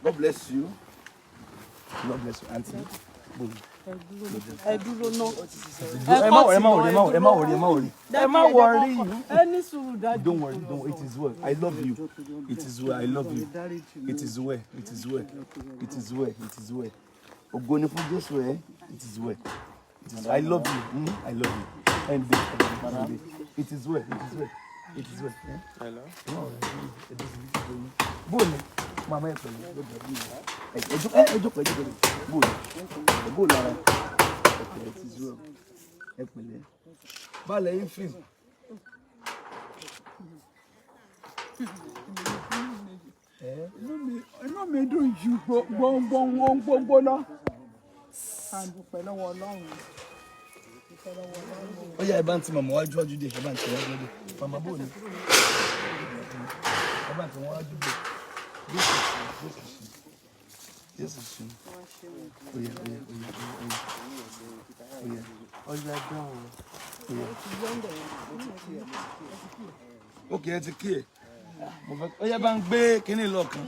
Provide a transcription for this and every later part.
God bless you. God bless you, auntie. Don't worry. It is well. I love you. It is well. I love you. It is well. It is well. It is well. It is well. Ogboninun this way. It is well. It is. I love you. I love you. And it is well. It is well. It is well. Hello. Boy, mama, it is well. Bale in film. No me do you bon no. Oh yeah, banti mama waju de, banti waju de. Mama bo ni. Banti waju de. This is she. Oh yeah. Oh yeah, down. Okay, it's a key. Oh yeah, bang be kini lokan.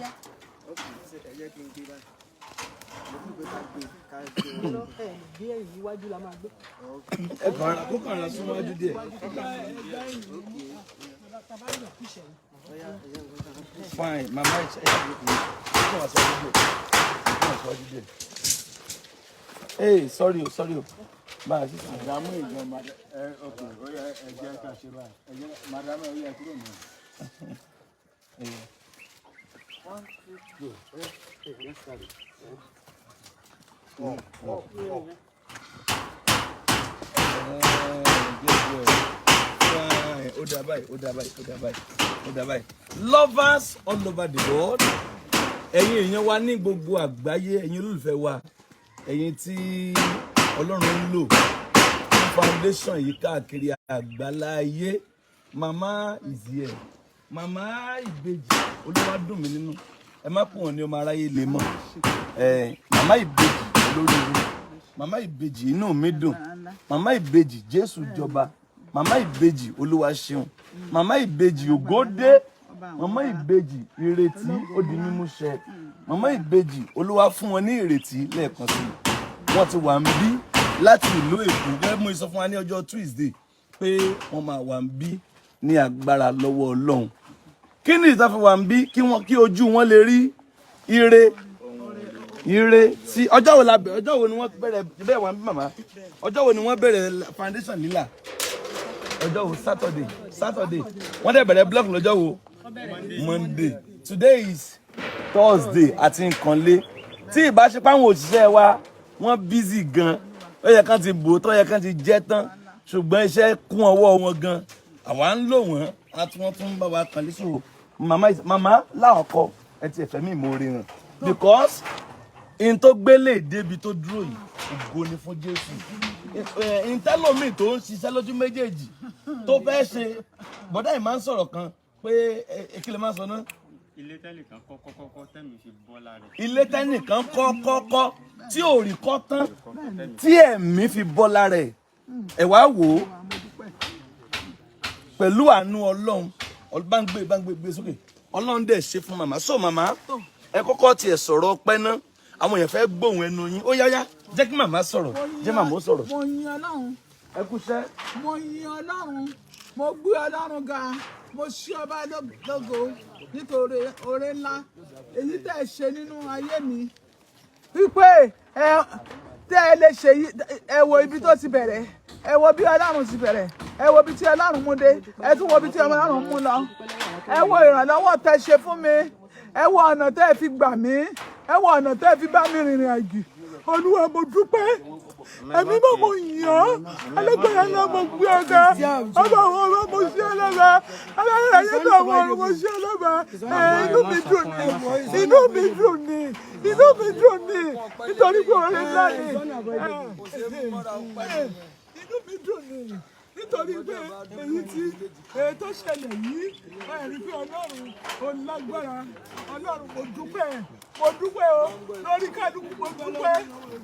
Fine, my mic. Hey, sorry. Madam, One, two, go. Let's start it. Odabai. Lovers all over the world. Ẹ̀yin èèyàn wa ní gbogbo àgbáyé, ẹ̀yin olólùfẹ́ wa. Ẹ̀yin tí Ọlọ́run ń lò foundation yìí káàkiri àgbáláyé. Mama is here. Mama Iyaibeji, Olúwa dùn mí nínú. Ẹ má pọ̀ ní ọmọ aráyé lè mọ̀. Mama Iyaibeji olóríire. Mama Iyaibeji inú mi dùn. Mama Iyaibeji Jésù jọba. Mama Iyaibeji Olúwa ṣeun. Mama Iyaibeji ògódé. Mama Iyaibeji ìrètí ó di mímú ṣẹ. Mama Iyaibeji Olúwa fún wọn ní ìrètí lẹ́ẹ̀kan sí. Wọ́n ti wà ńbí láti ìlú Èkó. Gẹ́gẹ́ bí mo sọ fún wa ní ọjọ́ Tuesday pé wọ́n máa wà ńbí ní agbára lọ́wọ́ Ọlọ́run. Kí ni ìta fi wà ńbí kí ojú wọn lè rí ire tí ọjọ́ wo ni wọ́n bẹ̀rẹ̀ bẹ́ẹ̀ wà ńbí màmá. Ọjọ́ wo ni wọ́n bẹ̀rẹ̀ foundation lílà? Ọjọ́ wo Saturday. Wọ́n dẹ̀ bẹ̀rẹ̀ block lọ́jọ́ wo? Monday. Today is Thursday àti nkanlé. Tí ìbá ṣe páwọn òṣìṣẹ́ wa wọ́n busy gan. Ó yẹ kán ti bò tó yẹ kán ti jẹ tán. Ṣùgbọ́n iṣẹ́ kún ọwọ́ wọn gan. Àwa ń lò wọ́n àti wọ́n tún bá wa kan lé so mama láọkọ ẹ ti ẹ̀fẹ̀ mi mo rí hàn because in tó gbélé débi tó dúró yìí ògo ni fún Jésù. Intelomi tó ń ṣiṣẹ́ lójú méjèèjì tó fẹ́ ṣe bọ́dá ì máa ń sọ̀rọ̀ kan pé ekele máa ń sọ náà. Ilé tẹ́nìkan kọ́kọ́ tẹ́mi fi bọ́ lára rẹ̀. Ilé tẹ́nìkan kọ́kọ́ tí ò rí kọ́ tán tí ẹ̀mí fi bọ́ lára rẹ̀. Ẹ wá wò ó pẹ̀lú àánú Ọlọ́run bá ń gbé sókè Ọlọ́run dẹ̀ ṣe fún màmá. So màmá ẹ kọ́kọ́ tiẹ̀ sọ̀rọ̀ ọpẹ́ ná àwọn èèyàn fẹ́ gbóhùn ẹnu yín ó yáyá jẹ́ kí màmá sọ̀rọ̀ jẹ́ màmá ó sọ̀rọ̀. Mo yin Ọlọ́run. Ẹ kúṣẹ́. Mo yin Ọlọ́run. Mo gbé Ọlọ́run ga. Mo ṣí ọba lógo nítorí oore ńlá èyí tẹ́ ẹ ṣe nínú ayé mi. Wípé tẹ́ ẹ lè ṣe ẹ wo ibi tó ti bẹ̀rẹ̀. Ẹ wo bí Ọlọ́run ti bẹ̀rẹ̀. Ẹ wo bí tí Ọlọ́run mú dé. Ẹ tún wo bí tí Ọlọ́run mú lọ. Ẹ wo ìrànlọ́wọ́ tẹ́ ṣe fún mi. Ẹ wo ọ̀nà tẹ́ fi gbà mí. Ẹ wo ọ̀nà tẹ́ fi bá mi rìnrìn àjò. Olúwa mo dúpẹ́. ẹ̀mí mọ́ mo yàn alágbára náà mo gbé ọ̀gá ọba àwọn ọmọ mo ṣe ọlọ́ba alágbára yẹn náà mo ọ̀rọ̀ mo ṣe ọlọ́ba inú mi dùn ní nítorí pé ọ̀rẹ́ ńlá ni inú mi dùn ní nítorí pé èyí tí tó ṣẹlẹ̀ yìí ẹ̀rí pé ọlọ́run ò lágbára ọlọ́run mo dúpẹ́ o lórí kálukú mo dúpẹ́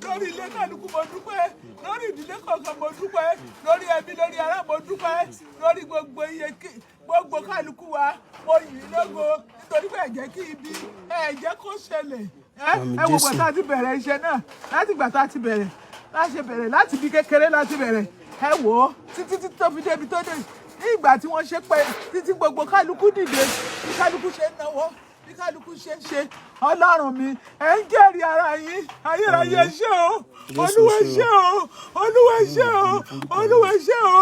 lórí ilé kálukú mo dúpẹ́ lórí ìdílé kọ̀ọ̀kan mo dúpẹ́ lórí ẹbí lórí ará mo dúpẹ́ lórí gbogbo kálukú wa mo yìn ín lógo nítorí pé ẹ jẹ́ kí ibi ẹ jẹ́ kó ṣẹlẹ̀ ẹ wo gbàtà ti bẹ̀rẹ̀ iṣẹ́ náà láti gbàtà ti bẹ̀rẹ̀ láti bí kékeré láti bẹ̀rẹ̀ ẹ wò ó títí tó fi débi tó dé ní ìgbà tí wọ́n ṣe pé títí gbogbo kálukú dìde bí kálukú ṣe ń náwó bí kálukú ṣe ń ṣe ọlọ́run mi ẹ ń jẹ́rìí ara yín ayérayé ṣé o olúwa ṣé o olúwa ṣé o olúwa ṣé o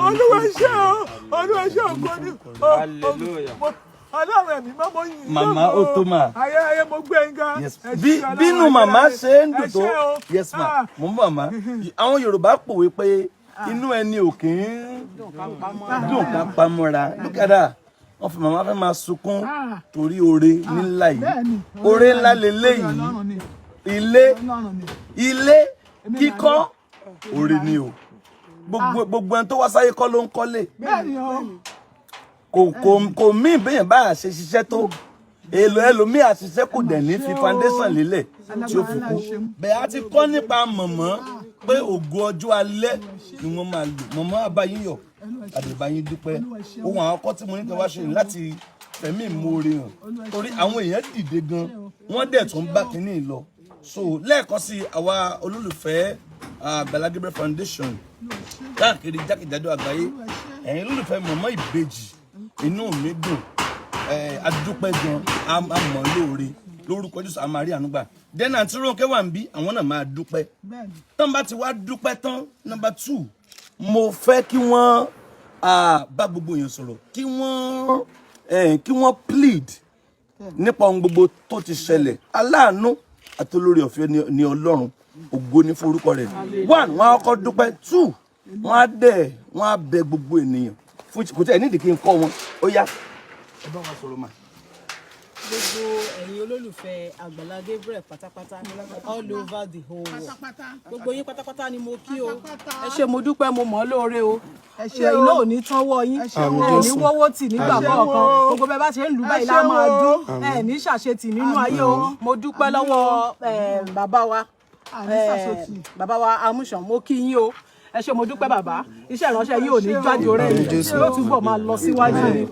olúwa ṣé o olúwa ṣé o gbọ́dọ̀ ọlọ́run ẹ̀mí mọ́ mo yìn ín màmá ó tó mà. ayérayé mo gbé yín ga. bínú màmá ṣe ń dùn tó yes ma mo ń bọ̀ ma àwọn Yorùbá pòwe pé inú ẹni ò kì í dùn ká pamọ́ra nígbàdà wọ́n fi màmá fẹ́ máa sunkún torí oore ńlá yìí oore ńlá lélẹ́yìí ilé kíkọ́ oore ni o gbogbo ẹni tó wá sáyé kọ́ ló ń kọ́lé kò mí bẹ́yẹn bá àṣẹ ṣiṣẹ́ tó èlò ẹlòmíì àṣìṣe kò dẹ̀ ní fi foundation lélẹ̀ tí ó fi kú bẹ́ẹ̀ á ti kọ́ nípa mọ̀mọ́ pé ògo ọjọ́ alẹ́ ni wọ́n máa lò mọ̀mọ́ àbáyíyọ̀ àdìbáyín dúpẹ́ ohun àwọn ọkọ tí mo ní kí wá ṣe láti fẹ̀mí ìmoore hàn torí àwọn èèyàn dìde gan wọ́n dẹ̀ tún bá kínní lọ so lẹ́ẹ̀kan sí àwa olólùfẹ́ Àgbàlá Gebrrie Foundation káàkiri jákèjádò àgbáyé ẹ̀yin olólùfẹ́ mọ̀mọ́ ìbejì inú mi dùn adúpẹ́ gan àmọ́ lóore lórúkọ Jésù àmàrí ànúgbà dẹ́nà àti Rónkẹ́ wà ń bí àwọn náà máa dúpẹ́ tán bá ti wá dúpẹ́ tán number 2 mo fẹ́ kí wọ́n bá gbogbo èèyàn sọ̀rọ̀ kí wọ́n plead nípa ohun gbogbo tó ti ṣẹlẹ̀ aláàánú àti olórí ọ̀fẹ́ ni Ọlọ́run ògo ní forúkọ rẹ̀ 1 wọ́n á kọ́kọ́ dúpẹ́ 2 wọ́n á bẹ gbogbo ènìyàn fún kò tẹ́ ẹ̀ nídìí kí n kọ́ wọn ó yá ẹ bá wa sọ̀rọ̀ mà. Gbogbo ẹ̀yin olólùfẹ́ Àgbàlá Gebrrie pátápátá all over the whole world. Gbogbo yín pátápátá ni mo kí o. Ẹ ṣé mo dúpẹ́ mo mọ̀ ọ́ lóore o. Iná ò ní tánwọ́ yín. Ẹ ní wọ́wọ́ tì nígbà kọ̀ọ̀kan. Gbogbo bẹ́ẹ̀ bá ṣe ń lù báyìí lá máa dún. Ẹ ní ṣàṣetì nínú ayé o. Mo dúpẹ́ lọ́wọ́ bàbá wa Amúṣàn mo kí yín o. Ẹ ṣé mo dúpẹ́ bàbá iṣẹ́ ìránṣẹ́ yìí ò ní jáde ọ̀rẹ́ mi yóò túbọ̀ máa lọ síwájú ni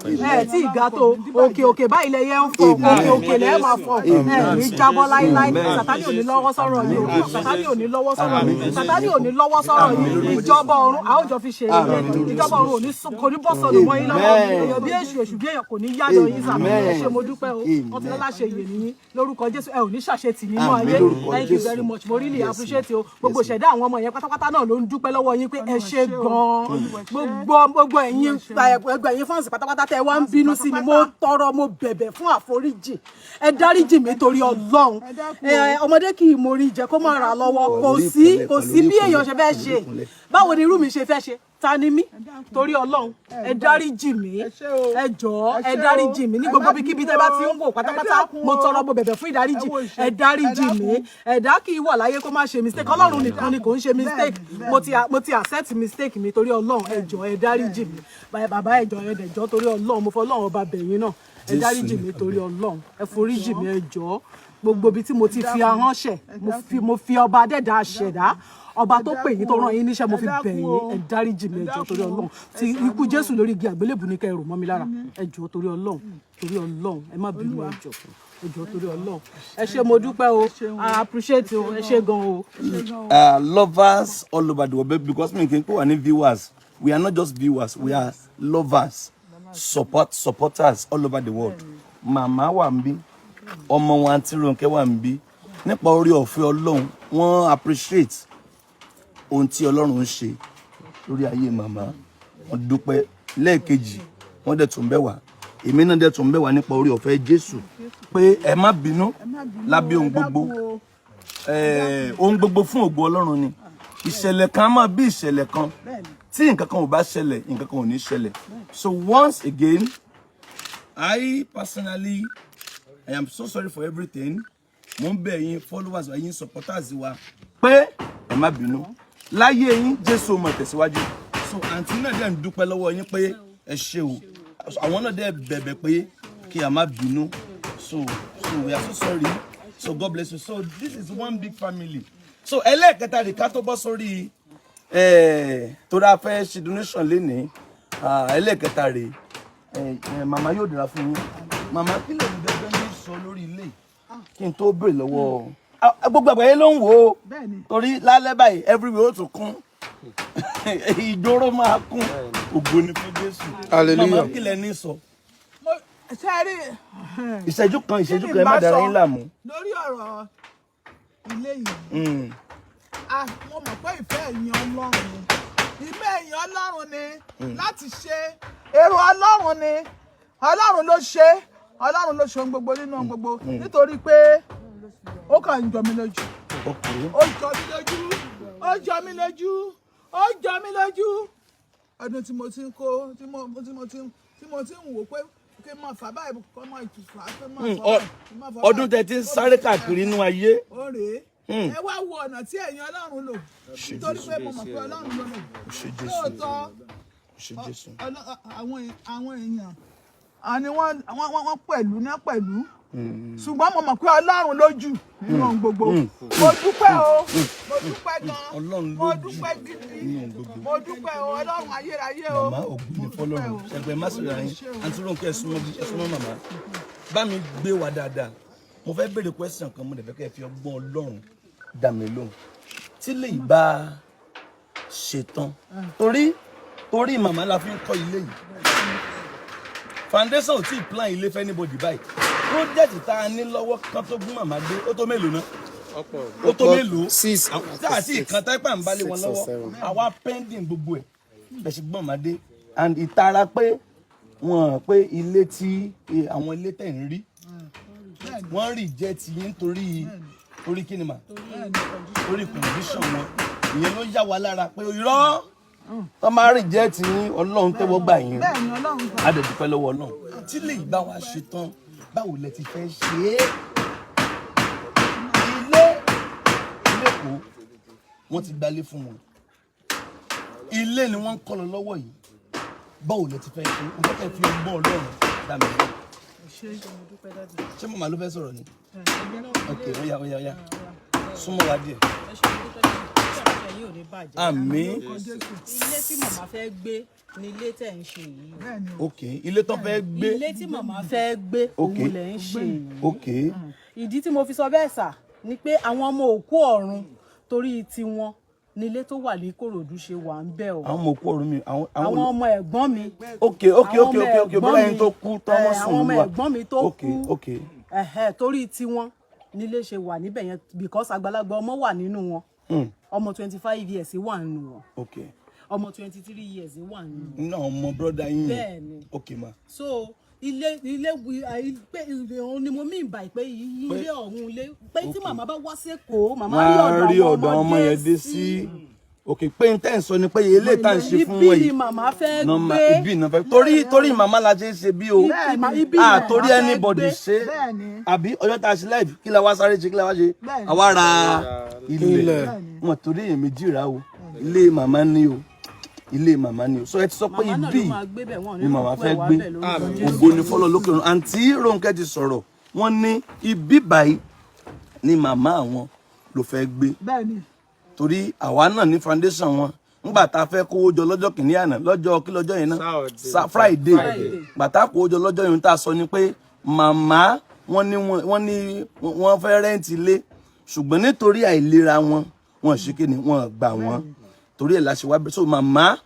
tí ìga tó òkè báyìí lẹyẹ ń fọ òkè lẹ́ẹ̀ máa fọ ní jábọ́ láíláí Sátánì ò ní lọ́wọ́ sọ̀rọ̀ yìí Sátánì ò ní lọ́wọ́ sọ̀rọ̀ yìí Sátánì ò ní lọ́wọ́ sọ̀rọ̀ yìí ìjọba ọ̀run àwọn òjò fi ṣe ìjọba ọ̀run kò ní bọ́ sọ̀rọ̀ mọ́ yín lọ́wọ́ èèyàn bí èṣù bí èèyàn kò ní yáyọ yín sà ẹ ṣé mo dúpẹ́ o wọ́n ti lọ́lá ṣe ìyè nìyí lórúkọ Jésù ẹ ò ní ṣàṣetì nínú ayé thank you very much mo really appreciate o gbogbo ìṣẹ̀dá àwọn ọmọ yẹn pátápátá náà ló ń dúpẹ́ lọ́wọ́ yín pé ẹ ṣé gan gbogbo ẹ̀yin fáǹsì pátápátá tẹ́ wá ń bínú sí mi mo tọrọ mo bẹ̀bẹ̀ fún àforíjì ẹ dáríjì mi torí Ọlọ́run ọmọdé kì í mórí jẹ kó má ra lọ́wọ́ kò sí bí èèyàn ṣe fẹ́ ṣe báwo ni irú mi ṣe fẹ́ ṣe ta ni mí torí Ọlọ́run ẹ dáríjì mi ẹ jọ̀ọ́ ẹ dáríjì mi ní gbogbo bíkíbi tẹ́ bá ti ń wò pátápátá mo tọrọ mo bẹ̀bẹ̀ fún ìdáríjì ẹ dáríjì mi ẹ̀dá kì í wà láyé kó má ṣe mistake Ọlọ́run nìkan ni kò ń ṣe mistake mo ti accept mistake mi torí Ọlọ́run ẹ jọ̀ọ́ ẹ dáríjì mi bàbá ẹ jọ̀ọ́ ẹ dẹ̀jọ́ torí Ọlọ́run mo fọ Ọlọ́run ọba bẹ̀yìn náà ẹ dáríjì mi torí Ọlọ́run ẹ foríjì mi ẹ jọ̀ọ́ gbogbo ibi tí mo ti fi ahọ́n ṣẹ̀ mo fi ọba adẹ́dàá ṣẹ̀dá ọba tó pè yín tó rán yín níṣẹ́ mo fi bẹ̀ yín ẹ dáríjì mi ẹ jọ̀ọ́ torí Ọlọ́run ti ikú Jésù lórí igi àgbélébùú ní kẹ́ ẹ rò mọ́ mi lára ẹ jọ̀ọ́ torí Ọlọ́run ẹ má bínú ẹ jọ̀ọ́ torí Ọlọ́run ẹ ṣé mo dúpẹ́ o I appreciate o ẹ ṣé gan o. Lovers all over the world because me kí n pè wá ní viewers we are not just viewers we are lovers supporters all over the world màmá wà ń bí ọmọ wọn àǹtí Rónkẹ́ wà ń bí nípa orí ọ̀fẹ́ Ọlọ́run wọ́n appreciate ohun tí Ọlọ́run ń ṣe lórí ayé màmá wọ́n dúpẹ́ lẹ́ẹ̀kejì wọ́n dẹ̀ tún bẹ̀ wá èmi náà dẹ̀ tún bẹ̀ wá nípa orí ọ̀fẹ́ Jésù pé ẹ má bínú lábẹ́ ohun gbogbo fún ògo Ọlọ́run ni ìṣẹ̀lẹ̀ kan máa bí ìṣẹ̀lẹ̀ kan tí nǹkan kan ò bá ṣẹlẹ̀ nǹkan kan ò ní ṣẹlẹ̀. So once again I personally I am so sorry for everything. Mo ń bẹ̀ yín followers wa yín supporters wa pé ẹ má bínú láyé yín Jésù mọ̀ tẹ̀síwájú. So àǹtí náà dẹ̀ ń dúpẹ́ lọ́wọ́ yín pé ẹ ṣé o àwọn náà dẹ̀ bẹ̀bẹ̀ pé kí a má bínú. So we are so sorry. So God bless you. So this is one big family. So ẹlẹ́ẹ̀kẹta rẹ̀ ká tó bọ́ sórí tó dáa fẹ́ ṣe donation lénìí ẹlẹ́ẹ̀kẹta rẹ̀ màmá yóò dára fún yín. Màmá kí lè ní gbẹgbẹ́ ní sọ lórí ilé kí n tó béèrè lọ́wọ́ gbogbo àgbáyé ló ń wò ó torí lálẹ́ báyìí everywhere ó tún kún ìgboro máa kún ògo ni fún Jésù. Màmá kí lẹ ní sọ. ìṣẹ́jú kan ẹ má dára yín láàmú. lórí ọ̀rọ̀ ilé yìí mo mọ̀ pé ìfẹ́ ẹ̀yin Ọlọ́run ni ìfẹ́ ẹ̀yin Ọlọ́run ni láti ṣe èrò Ọlọ́run ni Ọlọ́run ló ṣe ohun gbogbo nínú ohun gbogbo nítorí pé ó kàn ń jọ mí lójú ó jọ mí lójú ọdún tí mo ti ń kó tí mo ti ń wò pé kí n máa fà báyìí kọ́ máa ìtùfà kí n máa fà ọdún tẹ́ ti ń sáré káàkiri inú ayé. ó rèé ẹ wá wo ọ̀nà tí ẹ̀yin Ọlọ́run lò nítorí pé mo mọ̀ pé Ọlọ́run ló lò lóòótọ́ àwọn èèyàn àní wọ́n pẹ̀lú ṣùgbọ́n mo mọ̀ pé Ọlọ́run lójú nínú ohun gbogbo mo dúpẹ́ gan mo dúpẹ́ gidi mo dúpẹ́ Ọlọ́run ayérayé o. Màmá ògbóni fọlọ́run ẹgbẹ́ másìlẹ̀ ayé àǹtí Rónkẹ́ ẹ̀sùnmọ́ màmá bá mi gbé wa dáadáa mo fẹ́ béèrè question kan mo dẹ̀ fẹ́ kẹ́ fi ọgbọ́n Ọlọ́run dá mi lóhùn tí lè bá ṣetán torí màmá la fi ń kọ́ ilé yìí foundation ò tí ì plan ilé fẹ́ anybody báyìí project tá a ní lọ́wọ́ kan tó gún màmá gbé ó tó mélòó náà ó tó mélòó tí àti ìkan táìpà ń balẹ̀ wọn lọ́wọ́ àwa pending gbogbo ẹ̀ bẹ̀ ṣe gbọ́n máa dé and ìtara pé wọ́n pé ilé tí àwọn ilé tẹ̀ ń rí wọ́n rí jẹ́ ti yín torí kí ni mà torí condition wọn ìyẹn ló yá wa lára pé irọ́ tó máa rí jẹ́ ti yín Ọlọ́run tẹ́wọ́ gbà yín á dẹ̀ dúpẹ́ lọ́wọ́ Ọlọ́run tí lè bá wa ṣe tán báwo lẹ ti fẹ́ ṣe é ilé kó wọ́n ti gbalé fún wọn ilé ni wọ́n ń kọ́ lọ lọ́wọ́ yìí báwo lẹ ti fẹ́ ṣe é nǹkan tẹ́ fi ọgbọ́n Ọlọ́run dá mi lọ. ṣé màmá ló fẹ́ sọ̀rọ̀ ni ok ó yá súnmọ́ wa díẹ̀. Àmín. ilé tí màmá fẹ́ gbé ni ilé tẹ̀ ń ṣe yìí. ok ilé tó fẹ́ gbé. ilé tí màmá fẹ́ gbé òun lẹ̀ ń ṣe yìí. ok ìdí tí mo fi sọ bẹ́ẹ̀ sà ni pé àwọn ọmọ òkú ọ̀run torí tiwọn ni ilé tó wà ní Ìkòròdú ṣe wà ń bẹ̀ o. àwọn ọmọ òkú ọ̀run mi àwọn ọmọ ẹ̀gbọ́n mi. ok bọ́lá yín tó kú tọ́wọ́ sùn àwọn wà. ọmọ ẹ̀gbọ́n mi tó kú ok torí tiwọn ni ilé ṣe wà níbẹ̀ yẹn because àgbàlagbà ọmọ wà nínú wọn. ọmọ 25 years wà nínú wọn. ok ọmọ 23 years wà nínú wọn. náà ọmọ brother yín bẹ́ẹ̀ni. ok ma. so ilé ni mo mí ìbà pé ilé ọ̀hún ilé pé tí màmá bá wá sẹ́kọ̀ọ́ màmá rí ọ̀dọ̀ ọmọ yẹn dé sí. ok pé n tẹ́ ń sọ ni pé ilé tá à ń ṣe fún wọn yìí ibi ni màmá fẹ́ gbé ibi náà fẹ́ torí màmá la ṣe ń ṣe bí o torí anybody ṣe àbí ọjọ́ tá a ṣe live kí la wá sáré ṣe kí la wá ṣe àwa ra ilẹ̀ wọn torí èèyàn méjì rà o ilé màmá ni o ilé màmá ni o so ẹ ti sọ pé ibi ni màmá fẹ́ gbé ògo ni fọlọ́ lókè ọ̀run àǹtí Rónkẹ́ ti sọ̀rọ̀ wọ́n ní ibi báyìí ni màmá àwọn ló fẹ́ gbé torí àwa náà ní foundation wọn ngbà tá a fẹ́ kówó jọ lọ́jọ́ kìíní àná lọ́jọ́ kí lọ́jọ́ yẹn náà Friday gbà tá a kówó jọ lọ́jọ́ yẹn tá a sọ ni pé màmá wọ́n fẹ́ rẹ́ǹtì ilé ṣùgbọ́n nítorí àìlera wọn ṣe kí ni wọ́n gbà wọ́n torí ẹ̀ la ṣe wá bẹ́ẹ̀ so màmá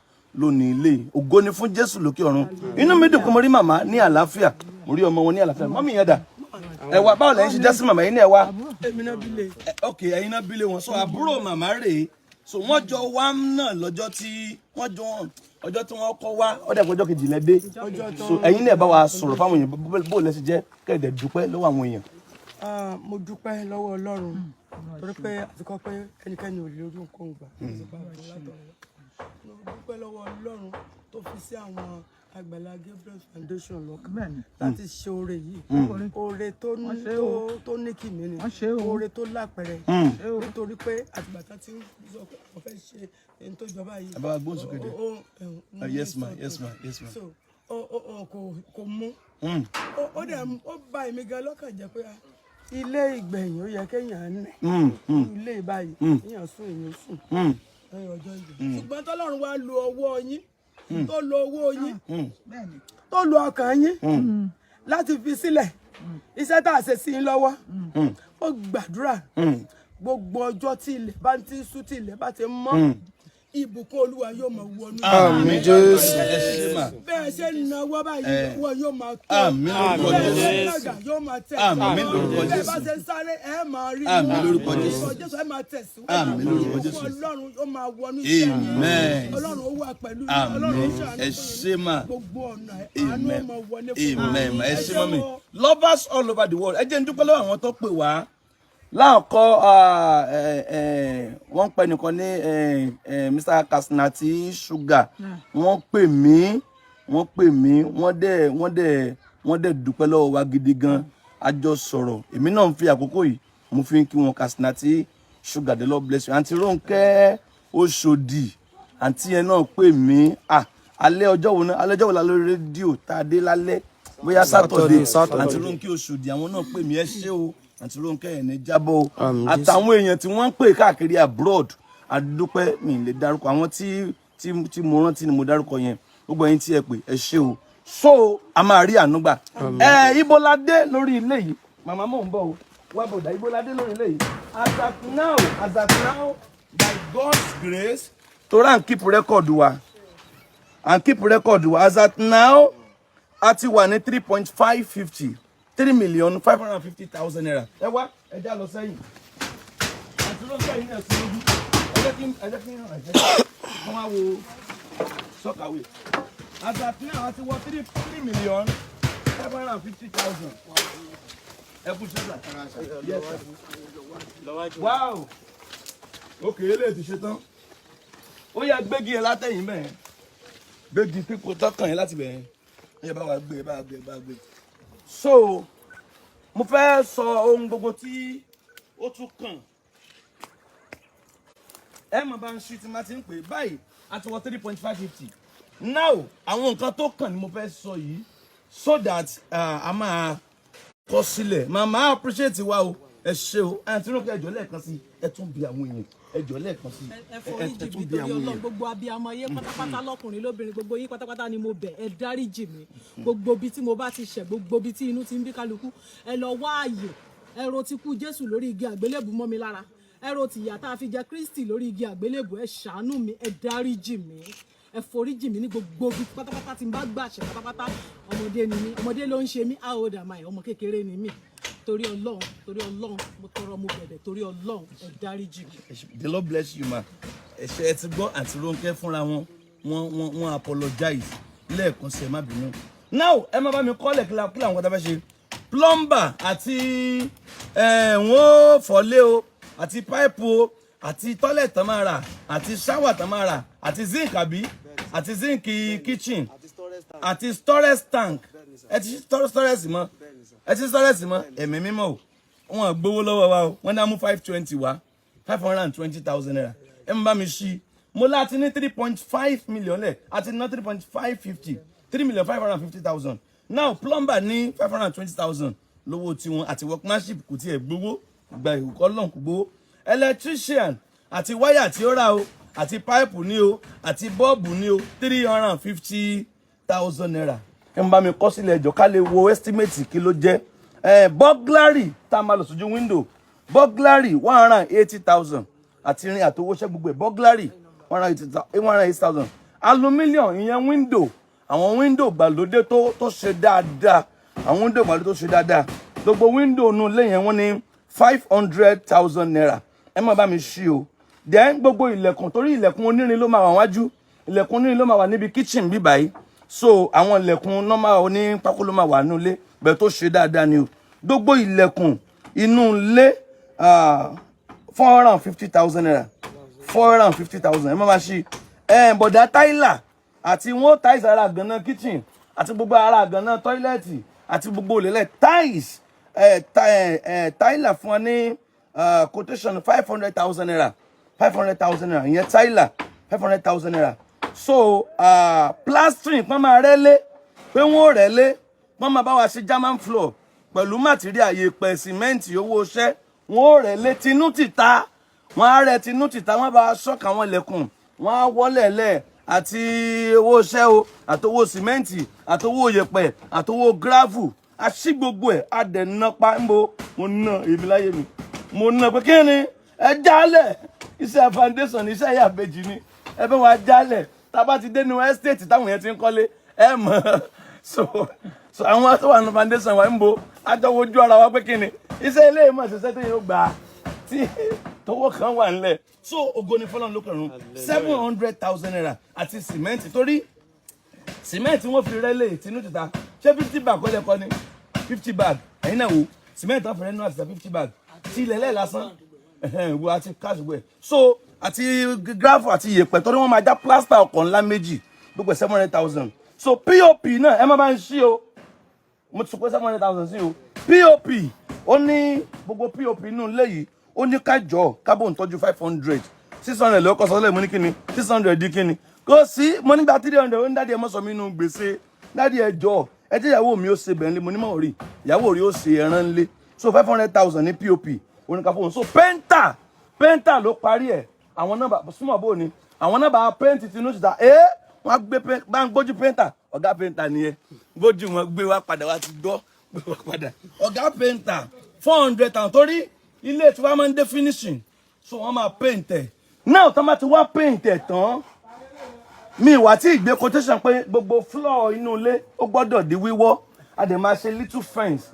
ló ní ilé ògo ni fún Jésù lókè ọ̀run inú mi dùn pé mo rí màmá ní àlàáfíà mo rí ọmọ wọn ní àlàáfíà mọ́mí yẹn dà ẹ wá báwo lẹ́yìn ṣe jẹ́ sí màmá yín náà wá. ok ẹ̀yin náà bílé wọn so àbúrò màmá rèé so wọ́n jọ wá náà lọ́jọ́ tí wọ́n kọ́ wá ọ̀dẹ̀ ọjọ́ kejì lẹ́dẹ́ so ẹ̀yin náà bá wa sọ̀rọ̀ fáwọn èèyàn bó lẹ́sìn jẹ́ kẹ́ẹ̀dẹ̀ dúpẹ́ lọ́wọ́ àwọn èèyàn. Mo dúpẹ́ lọ́wọ́ Ọlọ́run torí pé àti kọ́ pé ẹnikẹ́ni ò lè rí nǹkan gbà. Mo dúpẹ́ lọ́wọ́ Ọlọ́run tó fi sí àwọn Àgbàlá Gebrrie Foundation lọ́kàn láti ṣe oore yìí, oore tó ní kìmí ni, oore tó lápẹẹrẹ, nítorí pé àtìgbàtà tí wọ́n fẹ́ ṣe ẹni tó jọba yìí. Àbáwá gbóhùn sókè dé. Yes ma. So kò mú ó bà èmi gan lọ́kàn jẹ́ pé ilé ìgbẹ̀yìn ó yẹ kéèyàn ní ilé ìbáyìí èèyàn sùn èèyàn sùn lẹ́yìn ọjọ́ ìgbà. Ṣùgbọ́n tọ́lọ́run wá lo ọwọ́ yín tó lo owó yín tó lo ọkàn yín láti fi sílẹ̀ iṣẹ́ tá a ṣe sí yín lọ́wọ́. Ó gbàdúrà gbogbo ọjọ́ tí ilẹ̀ bá ti ṣú tí ilẹ̀ bá ti mọ́ ìbùkún Olúwa yóò máa wọnú. Àmín Jésù. Bẹ́ẹ̀ ṣe ń náwó báyìí wọ́n yóò máa tó. Àmín lórúkọ Bẹ́ẹ̀ ṣe ń Jésù. nàgà yóò máa tẹ̀. Àmín lórúkọ Bẹ́ẹ̀ Jésù. bá ṣe ń sáré máa rí. Àmín lórúkọ Jésù. Jésù ẹ máa tẹ̀síwájú. Àmín lórúkọ Jésù. Ọlọ́run ó máa wọnú iṣẹ́ yín. Amen. Ọlọ́run ó wà pẹ̀lú yín. Ọlọ́run ó ṣàánú Ẹ ṣé mà. gbogbo ọ̀nà àánú ó máa wọlé fún yín. Amen. Ẹ ṣé mọ́ mi. Lovers all over the world. Ẹ jẹ́ n dúpẹ́ lọ́wọ́ àwọn tó pè wá. Láàkọ́ wọ́n pè nìkan ní Mr. Kasinati Sugar. Wọ́n pè mí, wọ́n dẹ̀ dúpẹ́ lọ́wọ́ wa gidi gan. A jọ sọ̀rọ̀. Èmi náà ń fi àkókò yìí, mo fi ń kí wọn Kasinati Sugar, the Lord bless you. Àǹtí Rónkẹ́ Oṣòdì, àǹtí yẹn náà pè mí. Alẹ́ ọjọ́ wo la lórí rédíò tá a dé lálẹ́? Bóyá Saturday. Àǹtí Rónkẹ́ Oṣòdì àwọn náà pè mí, ẹ ṣé o. Àǹtí Rónkẹ́ ẹ̀ ní jábọ̀ o. Àtàwọn èèyàn tí wọ́n ń pè káàkiri abroad, àdúpẹ́ mi lè dárúkọ àwọn tí mo rántí ni mo dárúkọ yẹn. Gbogbo ẹ̀yin tí ẹ pè ẹ ṣé o. So a máa rí àánú gbà. Ibo la dé lórí ilé yìí? Màmá mò ń bọ̀ o. Wá bọ̀dà, ibo la dé lórí ilé yìí? As at now, by God's grace, Torah and keep record wa. As at now, a ti wà ní 3.550. 3,550,000 naira. Ẹ wá, ẹ já lọ sẹ́yìn. Àti Rónkẹ́ yìí náà sí ojú. Ẹ jẹ́ kí wọ́n wá wo sọ́kàwé. As at now, a ti wọ 3,550,000. Ẹ kú sísà. Yes, sir. Wow. Ok, eléyìí ti ṣe tán. Ó yá gbégi ẹ látẹ̀yìn bẹ́ẹ̀. Gbégi pípò tọkàn yẹn láti bẹ̀ẹ́. Ẹ bá wa gbé. So, mo fẹ́ sọ ohun gbogbo tí ó tún kàn. Ẹ máa bá ń ṣí tí máa ti ń pè báyìí àti wọ 3.550. Now, àwọn nǹkan tó kàn ni mo fẹ́ sọ yìí so that a máa kọ sílẹ̀. Màmá appreciate wa o. Ẹ ṣé o. Àǹtí Rónkẹ́ ẹjọ́ lẹ́ẹ̀kan sí ẹ tún bí àwọn èèyàn. Ẹjọ́ lẹ́ẹ̀kan sí ẹ foríjì mi torí Ọlọ́run, gbogbo abiyamọ yé pátápátá lọ́kùnrin lóbìnrin, gbogbo yín pátápátá ni mo bẹ̀, ẹ dáríjì mi. Gbogbo ibi tí mo bá ti ṣẹ̀, gbogbo ibi tí inú ti ń bí kálukú, ẹ lọ wá ààyè. Ẹ ro ti kú Jésù lórí igi àgbélébù mọ́ mi lára. Ẹ ro ti ìyà tá a fi jẹ Kristi lórí igi àgbélébù. Ẹ ṣàánú mi, ẹ dáríjì mi. Ẹ foríjì mi ní gbogbo ibi pátápátá tí n bá gbàṣẹ pátápátá. Ọmọdé ni mí, ọmọdé ló ń ṣe mí, how old am I? Ọmọ kékeré ni mí. Torí Ọlọ́run, mo tọrọ mo bẹ̀bẹ̀ torí Ọlọ́run, ẹ dáríjì mi. The Lord bless you ma. Ẹ ti gbọ́ Àǹtí Rónkẹ́ fúnra wọn apologize lẹ́ẹ̀kan sí ẹ má bínú. Now ẹ má bá mi kọ́lẹ̀ kí làwọn kọ́ta fẹ́ ṣe. Plumber àti wọ́n fọ́lé o àti pipe o àti toilet tán máa rà àti shower tán máa rà àti zinc àbí àti zinc kitchen àti storage tank. Ẹ ti storage mọ́. Ẹ̀mí mímọ́ o. Wọ́n gbowó lọ́wọ́ wa o. Wọ́n dá mú 520 wá. 520,000 naira. Ẹ má bá mi ṣí. Mo láti ní 3.5 million lẹ̀. Àti ná 3.550. 3,550,000. Now plumber ní 520,000 lówó tiwọn àti workmanship kò tiẹ̀ gbowó. Gba ìkọ́ lọ́n kò gbowó. Electrician àti wáyà tí ó rà o àti pipe ní o àti bọ́ọ̀bù ní o 350,000 naira. Ẹ má bá mi kọ sílẹ̀ ẹjọ́ ká lè wo estimate kí ló jẹ́. Burglary tá a máa lọ sójú window. Burglary 180,000 àti irin àtowóṣẹ́ gbogbo ẹ̀. Burglary 180,000. Aluminium ìyẹn window. Àwọn window gbàlódé tó ṣe dáadáa. Àwọn window gbàlódé tó ṣe dáadáa. Gbogbo window nù lẹ́yìn wọ́n ní 500,000 naira. Ẹ má bá mi ṣí o. Then gbogbo ilẹ̀kùn torí ilẹ̀kùn onírin ló máa wà wájú. Ilẹ̀kùn onírin ló máa wà níbi kitchen bí báyìí. So àwọn ilẹ̀kùn normal oní pákó ló máa wà nílé bẹ́ẹ̀ tó ṣe dáadáa ni o. Gbogbo ilẹ̀kùn inú ilé 450,000 naira 450,000 ẹ má máa ṣí bọ̀dá táìlà àti wọ́n tiles ara àgànná kitchen àti gbogbo ara àgànná tọ́ílẹ̀tì àti gbogbo òlélẹ̀ tiles táìlà fún wa ní quotation 500,000 naira 500,000 naira ìyẹn táìlà 500,000 naira. So plastering pọ́n máa rẹ́lé pé wọ́n rẹ́lé wọ́n máa bá wa ṣe German floor pẹ̀lú material yèèpẹ̀ sìmẹ́ǹtì owó iṣẹ́ wọ́n rẹ́lé tinú tìta wọ́n á rẹ́ tinú tìta wọ́n bá wa ṣọ́ọ̀kì àwọn ilẹ̀kùn wọ́n á wọlé lẹ̀ àti owó iṣẹ́ o àtowó sìmẹ́ǹtì àtowó yèèpẹ̀ àtowó gravel a ṣí gbogbo ẹ̀ a dẹ̀ ná pa ń bo mo ná èmi láyé mi mo ná pé kí ni ẹ jálẹ̀ iṣẹ́ foundation iṣẹ́ Iyaibeji ni ẹ bẹ́ wá jálẹ̀ tá a bá ti dé ní estate táwọn yẹn ti ń kọ́lé ẹ mọ̀ so àwọn tó wà ní foundation wa ń bo àjọ wojú ara wa pé kí ni iṣẹ́ ilé ìmọ̀ ṣiṣẹ́ tó yóò gbà tí tówó kan wà ńlẹ̀ so ògo ni fọlọ́n lókèrún 700,000 naira àti sìmẹ́ǹtì torí sìmẹ́ǹtì wọ́n fi rẹ́lẹ̀ tinú tìta ṣé 50 bag kọ́ lẹ́kọ́ ni 50 bag ẹ̀yin náà wò sìmẹ́ǹtì wọ́n fi rẹ́nu àti 50 bag tí ilẹ̀ lẹ́ẹ̀ lásán wo àti cash wẹ̀ so àti gravel àti yèèpẹ̀ torí wọ́n máa já plaster ọkọ̀ ńlá méjì gbogbo 700,000 so pop náà ẹ má bá ń ṣí o mo ti sọ pé 700,000 sí o pop ó ní gbogbo pop inú ilé yìí ó ní kájọ kábò ń tọ́jú 500 600 lọ́kọ̀ sọ́lẹ̀ mo ní kíni 600 di kíni kò sí mo nígbà 300 ó ní dádì ẹ mọ́ sọ mí inú gbèsè dádì ẹ jọ ẹ jẹ́ ìyàwó mi ó ṣe bẹ̀rẹ̀ mo ní mọ̀ rí ìyàwó rí ó ṣe ẹran ńlé so 500,000 ní pop oníkàfọ́ so pẹ́ńtà ló parí ẹ̀ àwọn nọ́mbà súnmọ́ bò ní àwọn nọ́mbà pẹ́ǹtì tinú síta wọ́n gbé bá ń gbójú pẹ́ńtà ọ̀gá pẹ́ńtà nìyẹn gbójú wọn gbé wá padà wá ti gbọ́ gbé wá padà ọ̀gá pẹ́ńtà 400,000 torí ilé tí wọ́n máa ń dé finishing so wọ́n máa pẹ́ǹtẹ̀ náà tó máa ti wá pẹ́ǹtẹ̀ tán mi wà tí ìgbé quotation pé gbogbo floor inú ilé ó gbọ́dọ̀ di wíwọ́ a dẹ̀ máa ṣe little fence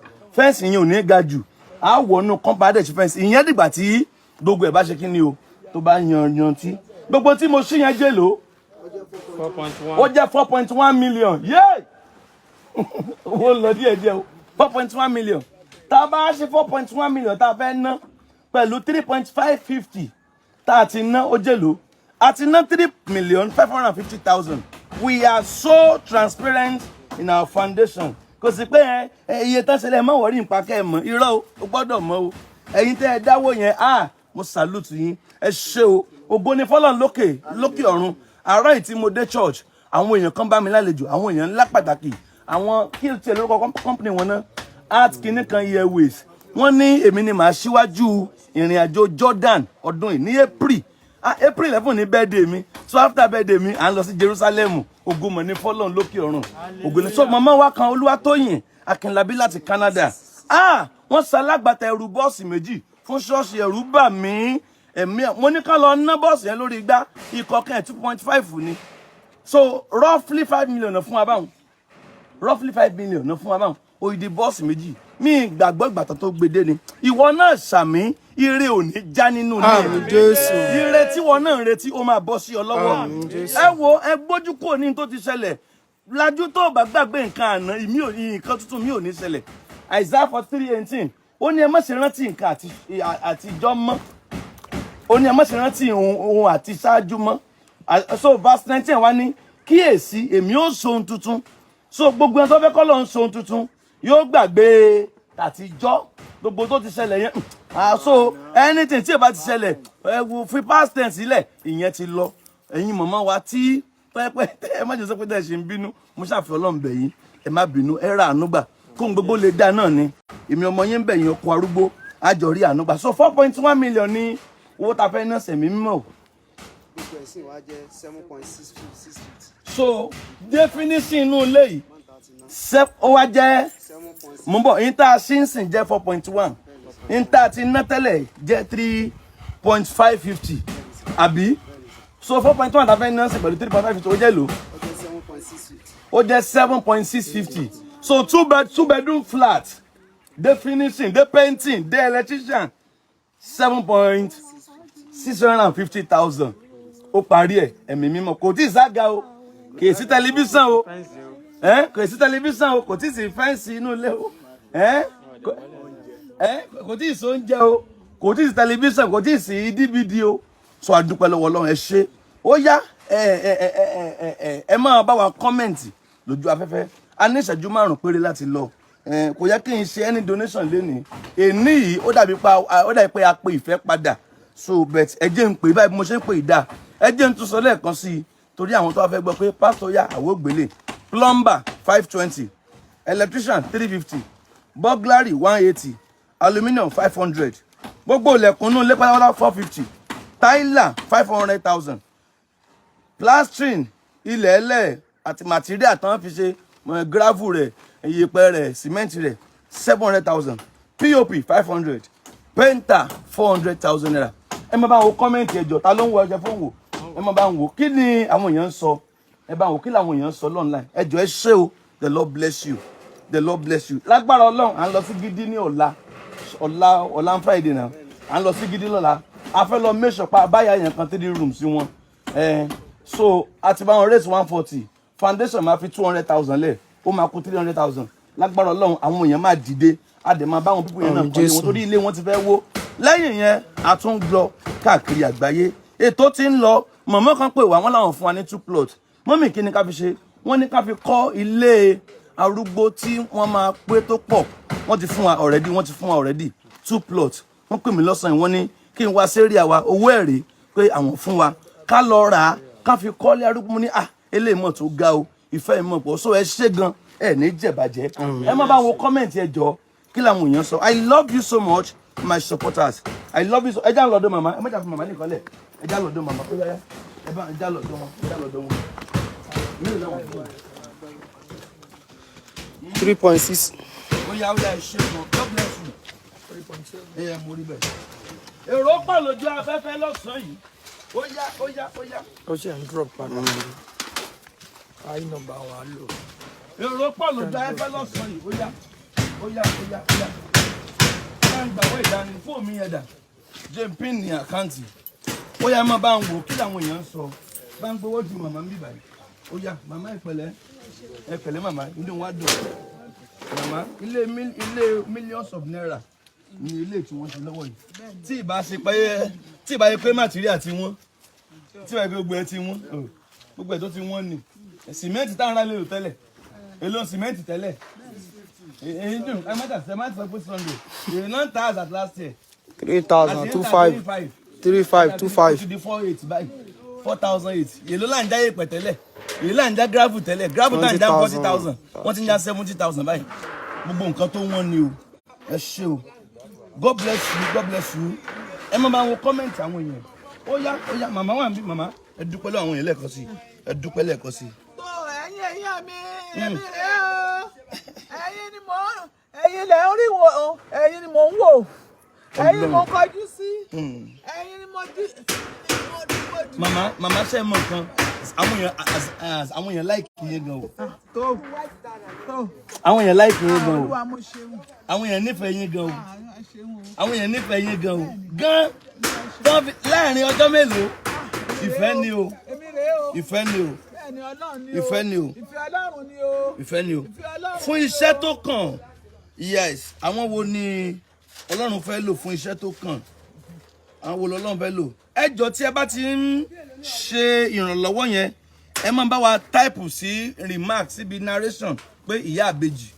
yẹn ò ní ga jù á wọnú compound fence ìyẹn dìgbà tí gbogbo ẹ̀ bá ṣe kí ni o tó bá yantí gbogbo tí mo ṣí yẹn jẹ́ lò ó jẹ́ 4.1 million yéé owó lọ díẹ̀ o 4.1 million tá a bá ṣe 4.1 million tá a fẹ́ ná pẹ̀lú 3.550 tá a ti ná ó jẹ́ lò a ti ná 3,550,000 we are so transparent in our foundation kò sí pé iye tán ṣẹlẹ̀ mọ́ wọ̀rí ìpàkẹ́ ẹ̀ mọ́ irọ́ o gbọ́dọ̀ mọ́ o ẹ̀yin tẹ́ ẹ dáwó yẹn mo salute yín ẹ ṣé o ògo ni fọ́lọ́run lókè ọ̀run àárọ̀ yìí tí mo dé church àwọn èèyàn kan bá mi lálejò àwọn èèyàn ńlá pàtàkì àwọn kí n tiẹ̀ lórúkọ company wọn náà art kìíní kan airways wọ́n ní èmi ni màá ṣíwájú ìrìn àjò Jordan ọdún yìí ní April 11 ní birthday mi so after birthday mi à ń lọ sí Jerusalem ògo mọ̀ ní fọ́lọ́run lókè ọ̀run ògo ni so màmá wa kan Olúwatóyìn Akínlábí láti Canada wọ́n ṣalágbàtà ẹrù bọ́ọ̀sì méjì fún ṣọ́ọ̀ṣì ẹ̀rù bà mí ẹ̀mí mo ní ká lọ ná bọ́ọ̀sì yẹn lórí igbá ìkọ̀kẹ́ 2.5 ni so roughly 5 million fún wa báwọn roughly 5 million fún wa báwọn òyìnbó bọ́ọ̀sì méjì mi gbàgbọ́ ìgbàtàn tó gbede ni ìwọ náà ṣàmì ire ò ní já nínú ilé ire tí wọn náà ń retí ó máa bọ́ sí ọ lọ́wọ́ ẹ wo ẹ gbójú kúrò ní tó ti ṣẹlẹ̀ lajú tó bá gbàgbé nǹkan àná nǹkan tuntun mi ò ní ṣẹlẹ̀ Isaiah 43:18 ó ní ẹ má ṣe rántí nǹkan àtijọ́ mọ́ ó ní ẹ má ṣe rántí ohun àti ṣáájú mọ́ so verse 19 wá ní kíyèsí èmi ó sọ ohun tuntun so gbogbo ẹni tó fẹ́ kọ́ ló ń sọ ohun tuntun yóò gbàgbé àtijọ́ gbogbo tó ti ṣẹlẹ̀ yẹn so anything tí ò bá ti ṣẹlẹ̀ ẹ wo fi past tense sílẹ̀ ìyẹn ti lọ ẹ̀yin màmá wa tí pẹ́pẹ́ ẹ má jẹ́ sọ pé tẹ́ ẹ ṣe ń bínú mo ṣàfihàn Ọlọ́run bẹ̀ yín ẹ má bínú ẹ ra àánú gbà kóhun gbogbo lè dá náà ni èmi ọmọ yín ń bẹ̀ yín ọkọ arúgbó àjọ rí àánú gbà so 4.1 million ní owó tá a fẹ́ ná sẹ̀mí mímọ́ o. gbogbo ẹ̀sìn wa jẹ́ 7.650. so definition inú ilé yìí ó wá jẹ́ mo ń bọ̀ yín tá a ṣí ń sìn jẹ́ 4.1 yín tá a ti ná tẹ́lẹ̀ jẹ́ 3.550 àbí so 4.1 tá a fẹ́ ná sí pẹ̀lú 3.550 ó jẹ́ lò ó jẹ́ 7.650 so two bedroom flat the finishing the painting the electrician 7,650,000 ó parí ẹ̀ ẹ̀mí mímọ́ kò tí ì sága o kì í sí tẹlifíṣàn o kò sí tẹlifíṣàn o kò tí ì sí fẹ́ǹsì inú ilé o kò tí ì sí oúnjẹ o kò tí ì sí tẹlifíṣàn kò tí ì sí DVD o so àdúpẹ́ lọ́wọ́ Ọlọ́run ẹ ṣé ó yá ẹ máa bá wa kọ́mẹ̀ntì lójú afẹ́fẹ́ a ní ìṣẹ́jú 5 péré láti lọ kò yẹ kí n ṣe any donation lénìí èní yìí ó dàbí pé a pe ìfẹ́ padà so bet ẹ jẹ́ n pè báyìí bí mo ṣe ń pè ìdá ẹ jẹ́ n tún sọ lẹ́ẹ̀kan sí i torí àwọn tó wá fẹ́ gbọ́ pé pásítọ̀ yá àwògbélé plumber 520 electrician 350 burglary 180 aluminium 500 gbogbo ilẹ̀kùn inú ilé pátápátá 450 tyler 500,000 plastering ilẹ̀ ẹlẹ̀ àti material tán fi ṣe gravel rẹ̀ iyẹ̀pẹ̀ rẹ̀ cement rẹ̀ 700,000 pop 500 painter 400,000 naira ẹ má bá wo kọ́mẹ́ǹtì ẹjọ́ ta ló ń wo ọjọ́ fún wò ẹ má bá ń wò kí ni àwọn èèyàn ń sọ ẹ bá ń wò kí làwọn èèyàn ń sọ online ẹjọ́ ẹ ṣé o the Lord bless you the Lord bless you lágbára Ọlọ́run à ń lọ sí Gidi ní ọ̀la Friday náà à ń lọ sí Gidi lọ́la a fẹ́ lọ make sure pa báyà yẹn kan 3 rooms sí wọn so a ti bá wọn raise 140 foundation máa fi 200,000 lẹ̀ ó máa kú 300,000 lágbára Ọlọ́run àwọn èèyàn máa dìde a dẹ̀ máa bá wọn pípọ̀ yẹn náà kọ́lé wọn torí ilé wọn ti fẹ́ wó lẹ́yìn yẹn a tún lọ káàkiri àgbáyé ètò ti ń lọ mọ̀mọ́ kan pè wá wọn láwọn fún wa ní 2 plot mọ́mì kí ni ká fi ṣe wọ́n ní ká fi kọ́ ilé arúgbó tí wọ́n máa pé tó pọ̀ wọ́n ti fún wa already 2 plot wọ́n pè mí lọ́sàn-án wọ́n ní kí n wá sẹ́rí àwa owó ẹ̀rí pé àwọn fún wa ká lọ rà á ká fi kọ́lé arúgbó ní eléyìí mọ̀ tó ga o ìfẹ́ ìmọ̀ pọ̀ so ẹ ṣé gan ẹ ní jẹ̀bàjẹ́ ẹ má bá wo kọ́mẹ̀ntì ẹ jọ kí làwọn èèyàn sọ I love you so much my supporters I love you so ẹ já lọ́dọ̀ màmá ẹ má jà fún màmá nìkan lẹ̀ ẹ já lọ́dọ̀ màmá ó yáyá ẹ bá ẹ já lọ́dọ̀ wọn 3.6. ó yá ẹ ṣé gan God bless you 3.7 ẹ mo rí bẹ́ẹ̀ èrò pọ̀ lójú afẹ́fẹ́ lọ́sàn-án yìí ó yá ó ṣe ń drop padà high number wa lò. èrò pọ̀ lójú afẹ́fẹ́ lọ́sàn-án yìí ó yá bá ń gbàwé ìdání fóònù mi yẹn dà jẹ́ pin ní àkáǹtì ó yá má bá ń wò kí làwọn èèyàn sọ bá ń gbowó ju màmá mi báyìí ó yá màmá ẹ pẹ̀lẹ́ màmá inú wa dùn màmá ilé millions of naira ní ilé tí wọ́n ṣe lọ́wọ́ yìí tí ìbá yẹ pé màtíríà ti wọ́n tí ìbá yẹ pé gbogbo ẹ ti wọ́n gbogbo ẹ tó ti wọ́n ni sìmẹ́ǹtì tá à ń ra lérò tẹ́lẹ̀ èlò sìmẹ́ǹtì tẹ́lẹ̀ èyí dùn ẹ mẹ́ta sìmẹ́ǹtì sọ pé Sunday èyí náà ta as at last year 3,025 3525 ti di 4,800 báyìí 4,008 èlò là ń já yèpẹ̀ tẹ́lẹ̀ èyí là ń já gravel tẹ́lẹ̀ gravel tá à ń já 40,000 wọ́n ti ń já 70,000 báyìí gbogbo nǹkan tó wọ́n ni o ẹ ṣé o God bless you ẹ má bá wọn comment àwọn èèyàn ó yá màmá wà níbí màmá ẹ dúpẹ́ lọ́wọ́ àwọn èèyàn lẹ́ẹ̀kan sí ẹ dúpẹ́ lẹ́ẹ̀kan sí. tó ẹ̀yin èèyàn mi èmi rè o ẹ̀yin lẹ ń rí wo ẹ̀yin ni mò ń wò ẹ̀yin mo kọjú sí ẹ̀yin ni mo di. màmá ṣe mọ nǹkan àwọn èèyàn láìkì yẹn gan o. àwọn èèyàn láìkì yẹn gan o àwọn èèyàn nífẹ̀ẹ́ yín gan o àwọn èèyàn nífẹ̀ẹ́ yín gan o gan láàrin ọjọ́ mélòó ìfẹ́ ni o ìfẹ́ ni o ìfẹ́ ni o ìfẹ́ ni o fún iṣẹ́ tó kàn yes àwọn wo ni Ọlọ́run fẹ́ lò fún iṣẹ́ tó kàn àwọn wo lọ́lọ́run fẹ́ lò ẹ jọ̀ọ́ tí ẹ bá ti ń ṣe ìrànlọ́wọ́ yẹn ẹ máa bá wa táìpù sí remark síbi narration pé ìyá àbèjì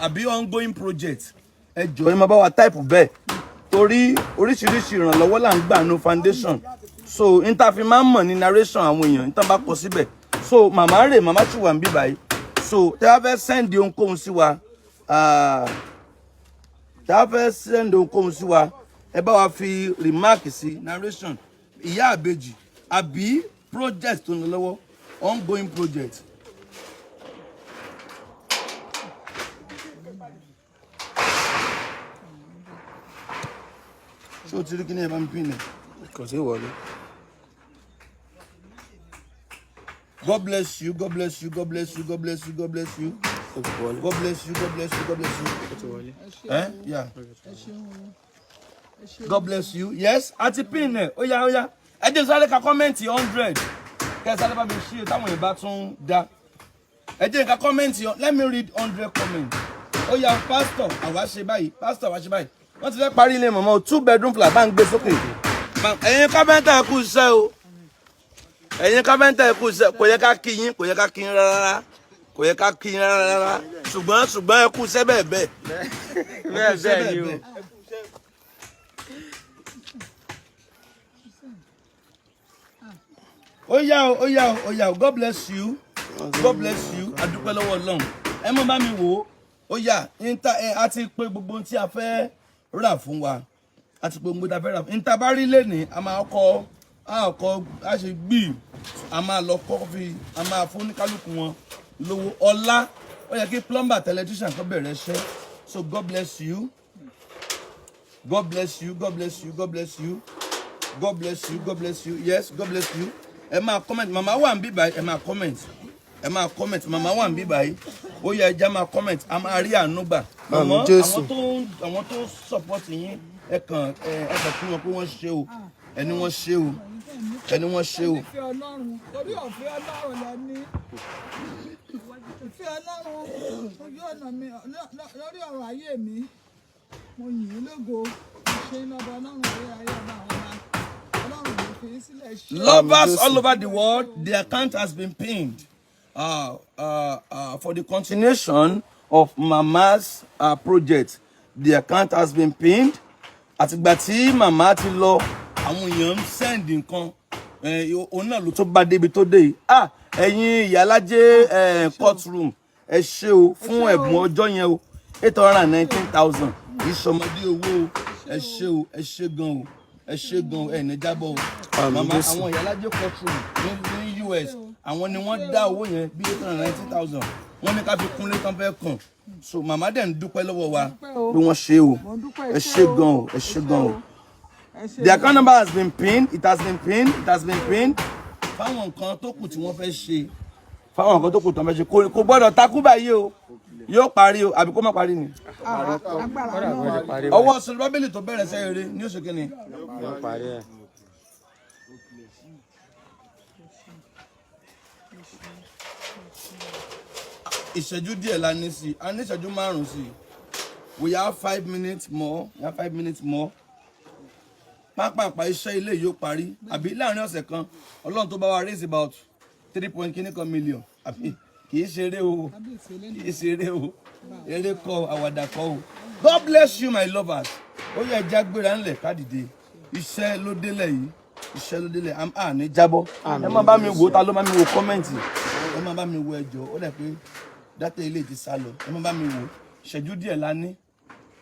àbí ongoing project ẹ jọ̀ọ́ ẹ máa bá wa táìpù bẹ́ẹ̀ torí oríṣiríṣi ìrànlọ́wọ́ là ń gbà no foundation so interfi máa ń mọ̀ ní narration àwọn èèyàn nítorí bá kọ síbẹ̀ so màmá tí wà ń bí báyìí so tẹ́ bá fẹ́ send ohunkóhun sí wa ẹ bá wa fi remark sí narration ìyá àbèjì àbí project tó ń lọ lọ́wọ́ ongoing project. ṣé o ti rí kí ni ẹ bá mi pín in. kò sí wọlé. God bless you. God bless you. God bless you. God bless you. God bless you. God bless you. God bless you. God bless you. Yeah. God bless you. Yes. Àti pin ẹ. Ó yá. Ẹ jẹ́ sáré ka comment 100. Kẹ́ sáré bá mi ṣí táwọn yẹn bá tún dá. ẹ jẹ́ nǹkan comment yẹn, let me read 100 comments. Ó yá pastor àwa ṣe báyìí, pastor àwa ṣe báyìí. Wọ́n ti fẹ́ parí ilé màmá o 2 bedroom flat bá ń gbé sókè. Ẹ̀yin kápẹ́ntà ẹ kú iṣẹ́ o. Ẹ̀yin kápẹ́ntà ẹ kú iṣẹ́, kò yẹ ká kí yín, kò yẹ ká kí yín rárá. Kò yẹ ká kí yín rárá. Ṣùgbọ́n ẹ kú iṣẹ́ bẹ́ẹ̀ bẹ́ẹ̀. Bẹ́ẹ̀ ni o. Ó yá o, God bless you. God bless you. A dúpẹ́ lọ́wọ́ Ọlọ́run. Ẹ mọ́ bá mi wò ó. Ó yá, a ti pé gbogbo ohun tí a fẹ́ rà fún wa. A ti pé gbogbo tí a fẹ́ rà fún. Níta bá rí lénìí, a máa a ṣe gbì. A máa lọ kọ́fí, a máa fún oníkálukú wọn lówó. Ọlá, ó yẹ kí plumber electrician kan bẹ̀rẹ̀ iṣẹ́. So God bless you. God bless you. God bless you. God bless you. God bless you. God bless you. Yes, God bless you. Ẹ máa comment, mama wà níbí báyìí, ẹ máa comment. Ẹ máa comment, mama wà níbí báyìí. Ó yá ẹ já máa comment, a máa rí àánú gbà. Mama, àwọn tó support yín, ẹ kàn fún wọn pé wọ́n ṣe o. Ẹni wọ́n ṣe o. Ẹni wọ́n ṣe o. Ìfẹ́ Ọlọ́run, torí ọ̀fẹ́ Ọlọ́run lẹ ní. Ìfẹ́ Ọlọ́run ojú ọ̀nà mi lórí ọ̀rọ̀ ayé mi. Mo yìn ín lógo. Ṣé iná ọba Ọlọ́run lórí ayé ọba àwọn ọba. Ọlọ́run ló fi sílẹ̀ ṣe. Lovers all over the world, the account has been pinned for the continuation of Mama's project. The account has been pinned. Àtìgbà tí Mama ti lọ, àwọn èèyàn ń send nǹkan. Òun náà ló tó bá débi tó dé yìí. Ẹ̀yin ìyálájé courtroom, ẹ ṣé o fún ẹ̀bùn ọjọ́ yẹn o. 819,000. Ìṣọmọdé owó o. Ẹ ṣé o, ẹ ṣé gan o. Ẹ ṣé gan ẹ ní jábọ̀ o. Mama àwọn ìyálájé courtroom ní US, àwọn ni wọ́n dá owó yẹn bí 819,000. Wọ́n ní ká fi kúnlé tán fẹ́ kàn. So mama dẹ̀ ń dúpẹ́ lọ́wọ́ wa pé wọ́n ṣe o. Ẹ ṣé gan o, ẹ ṣé gan o. The account number has been pinned. It has been pinned. It has been pinned. Fáwọn nǹkan tó kù tí wọ́n fẹ́ ṣe. Fáwọn nǹkan tó kù tí wọ́n fẹ́ ṣe. Kò gbọ́dọ̀ takú báyìí o. Yóò parí o, àbí kó má parí ni. Ọwọ́ sọ̀rọ̀ bábélì tó bẹ̀rẹ̀ sẹ́yìn eré ní oṣù kìíní. Yóò parí ẹ̀. Ìṣẹ́jú díẹ̀ la ní sí. A ní ìṣẹ́jú 5 sí. We have 5 minutes more. We have 5 minutes more. Pápápá iṣẹ́ ilé yóò parí. Àbí láàrin ọ̀sẹ̀ kan, Ọlọ́run tó bá wa raise about 3.9 million. Àbí kìí ṣeré o. Kìí ṣeré o. Eré kọ́, àwàdà kọ́ o. God bless you my lovers. Ó yẹ ẹja gbéra ńlẹ̀ ká dìde. Iṣẹ́ ló délẹ̀ yìí. Iṣẹ́ ló délẹ̀. Ní jábọ́. Ẹ má bá mi wò, ta ló má mi wò kọ́mẹ̀ntì. Ẹ má bá mi wò ẹjọ́. Ó dẹ̀ pé dátà ilé ti sá lọ. Ẹ má bá mi wò. Ìṣẹ́jú díẹ̀ la ní.